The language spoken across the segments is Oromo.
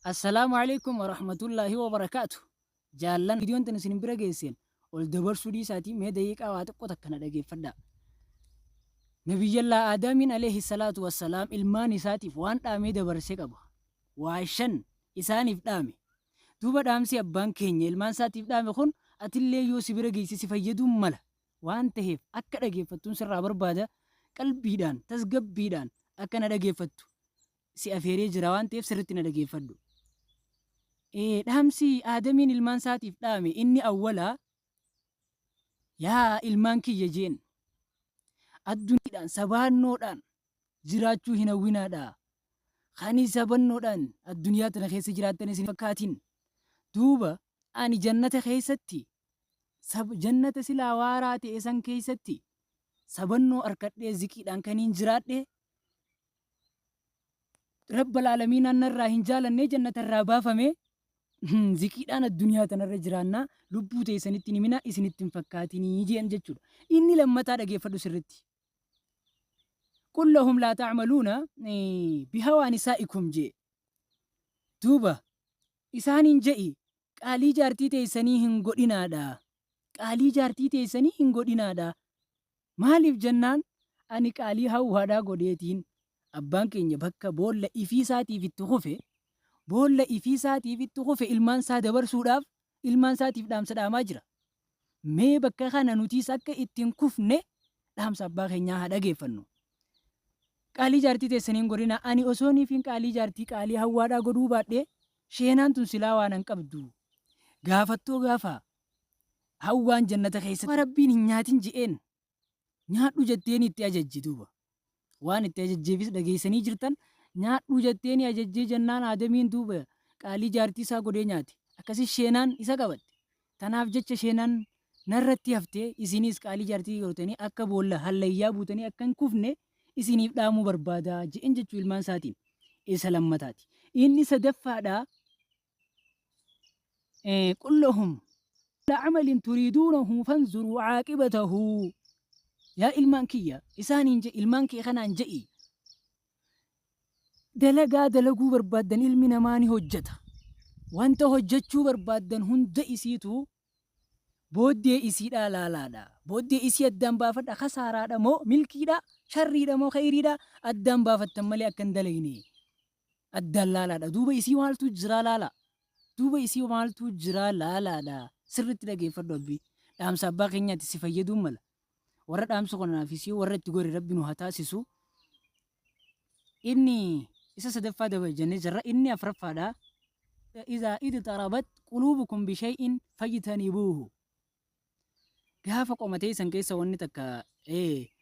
السلام عليكم ورحمة الله وبركاته. جالن فيديو تن سين bira geessen ol dabarsuu dhiisaatii mee daqiiqaa waa xiqqoo takkana dhageeffadhaa. Nabiyyallaa Aadaamiin alayhi salaatu wassalaam ilmaan isaatiif waan dhaamee dabarsee qaba. Waa shan isaaniif dhaame. Duuba dhaamsi abbaan keenya ilmaan isaatiif dhaame kun atillee yoo si bira geesse si fayyaduu mala waan ta'eef akka dhageeffattuun sirraa barbaada qalbiidhaan tasgabbiidhaan akka na dhageeffattu si afeeree jira waan ta'eef sirriitti na dhageeffadhu. Dhaamsi Aadamiin ilmaan isaatiif dhaame inni awwalaa yaa ilmaan kiyya jeen addunyaadhaan sabaannoodhaan jiraachuu hin hawwinaadhaa. Kani sabannoodhaan addunyaa tana keessa jiraattan isin fakkaatiin duuba ani jannata keessatti jannata silaa waaraa ta'e san keessatti sabannoo harkadhee ziqiidhaan kaniin jiraadhe rabbal aalamiin annarraa hin jaalannee jannatarraa baafame ziqiidhaan addunyaa tanarra jiraannaa lubbuu teessanitti hin himina isinitti hin fakkaatinii jeen jechuudha. Inni lammataa dhageeffadhu sirritti. قل لهم لا تعملون بهوى نسائكم جي دوبا إسانين جئي قالي جارتي تيساني هنغودينا دا قالي جارتي تيساني هنغودينا دا ماليف جنان أني قالي هاو هادا غوديتين أبان كينيا بكا بولا إفيساتي في التخوفي بولا إفيساتي في التخوفي إلمان سا دبر سوداف إلمان ساتي في دام سدا ماجرا مي بكا خانا نوتيس أكا إتين كفني دام سابا خينيا هادا جيفنو qaalii jaartii teessaniin godhina ani osoonii fi qaalii jaartii qaalii hawwaadhaa godhuu baadhee sheenaan tun silaa waan hin qabdu gaafattoo gaafa hawwaan jannata keessatti rabbiin hin nyaatin je'een nyaadhu jetteen itti ajajji duuba waan itti ajajjeefis dhageessanii jirtan nyaadhu jetteen ajajjee jannaan Aadamiin duuba qaalii jaartii isaa godhee nyaate akkasii sheenaan isa qabatte tanaaf jecha sheenaan narratti haftee isinis qaalii jaartii godhatanii akka boolla hallayyaa buutanii akka hin kufne isiniif dhaamuu barbaada je'en jechuu ilmaan isaatiin isa lammataati. Inni sadaffaadha قل لهم لعمل تريدونه فانظروا عاقبته يا إلمان كيا إسانين جي إلمان كي خنان جئي دلقا دلقو بربادن إلمي نماني هجتا وانت هجتشو بربادن هند إسيتو بودي إسيدا لا لا لا بودي إسي الدم بافت خسارة دا مو ملكي دا شري دا مو خيري دا الدم بافت تمالي أكن دليني الدلالة دا دوبا إسي والتو جرا لا لا دوبا إسي والتو جرا لا لا لا سرت دا جيفر دوبي دام سابقا نيا تسفايدو ملا ورد دام سقنا نافيسيو ورد تقوري ربي نهتاسسو إني إسا سدفا دا بجنة جرا إني أفرفا دا إذا تربت قلوبكم بشيء فاجتنبوه gaafa qomatee san keessa wanni takka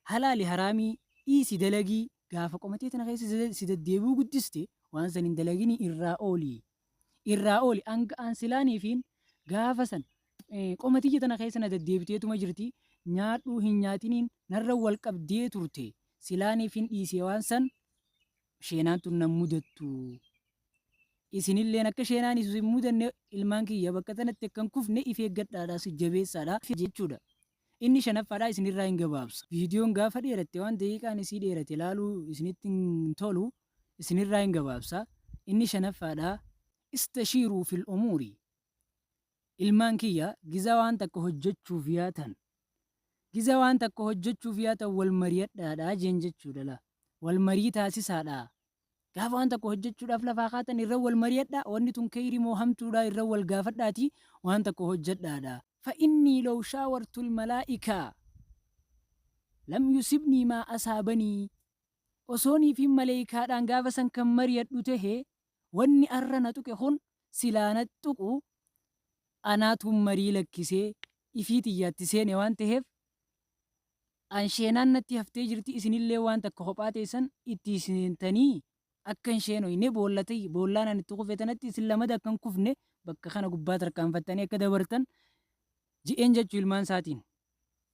halaali haraamii dhiisi dalagii gaafa qomatee tana keessa si deddeebi'uu guddiste waan san hin dalagini irraa ooli hanga aan silaaniifiin gaafa san qomatiyya tana keessa na deddeebiteetuma jirti nyaadhuu hin nyaatiniin narra wal qabdee turte silaaniifiin dhiisee waan san sheenaan tun nan mudattu isinilleen akka sheenaan isu hin mudanne ilmaan kiyya bakka tanatti akkan kufne if eeggadhaadhaas jabeessaadha jechuudha. Inni shanaffaadhaa isinirraa hin gabaabsa. Viidiyoon gaafa dheeratte waan daqiiqaan isii dheerate ilaaluu isinitti hin tolu isinirraa hin gabaabsa. Inni shanaffaadhaa istashiiruu fil umuuri. Ilmaan kiyya giza waan takka hojjechuuf yaatan. Giza waan takka hojjechuuf yaatan wal mari'adhaadhaa jeen jechuudha. Wal marii taasisaadhaa. Gaafa waan takka hojjechuudhaaf lafaa kaatan irra wal mari'adhaa wanni tun kayrii moo hamtuudhaa irra wal gaafadhaati waan takka hojjedhaadhaa. فإني لو شاورت الملائكة لم يصبني ما أصابني وصوني في ملائكة دان غافسن كم مريت دوته وني أرنتك هون سلانتك أنا تم مري لكسي إفيتي ياتسين وان تهف أنشينان نتي هفتي جرتي إسن اللي وان تكهباتي سن إتيسين تني أكن شينو إني بولتي بولانا نتوقفتنتي سلمدا كن كفني بك خانا قبات ركان فتاني كدبرتن ji'een jechuu ilmaan isaatiin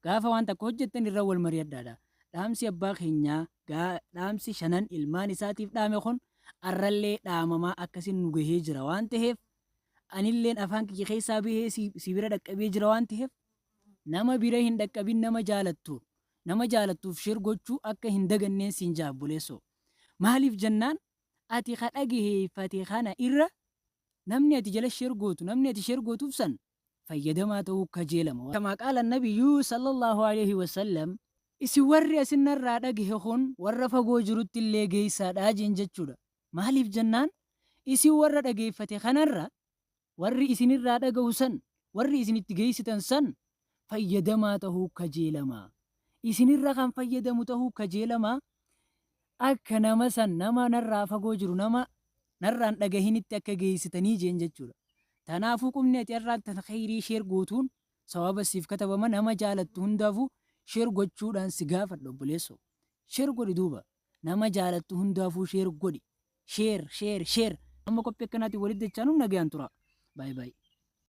gaafa waan takka hojjettan irra wal mari'adhaadha. Dhaamsi abbaa keenyaa dhaamsi shanan ilmaan isaatiif dhaame kun arrallee dhaamamaa akkasiin nu gahee jira waan ta'eef anilleen afaan kiyya keessaa bahee si bira dhaqqabee jira waan ta'eef nama bira hin dhaqqabin nama jaalattuuf shir gochuu akka hin daganneen siin jaabbuleessoo maaliif jennaan ati kadhageeffate kana irra namni ati jala sheer gootu namni ati sheer gootuuf san fayyadamaa ta'uu kajeelama. Kama qaala nabiyyuu sallallahu alaihi wasallam isi warri asinarraa dhagahe kun warra fagoo jirutti illee geessaadhaa jeen jechuudha. Maaliif jennaan isi warra dhageeffate kanarra warri isinirraa dhagahu san warri isinitti geessitan san fayyadamaa ta'uu kajeelama. Isinirra kan fayyadamu ta'uu kajeelama. Akka nama san nama narraa fagoo jiru nama narraan dhagahinitti akka geessitanii jeen jechuudha. Kanaafuu qubni ati irraan tan khayrii sheer gootuun sawaba siif katabama nama jaalattu hundaafuu sheer gochuudhaan si gaafadha obboleessoo. Sheer godhi duuba nama jaalattu hundaafuu sheer godhi. Sheer. Amma qophii akkanaatiin walitti dachaanuun nagayaan tura. Baay'ee.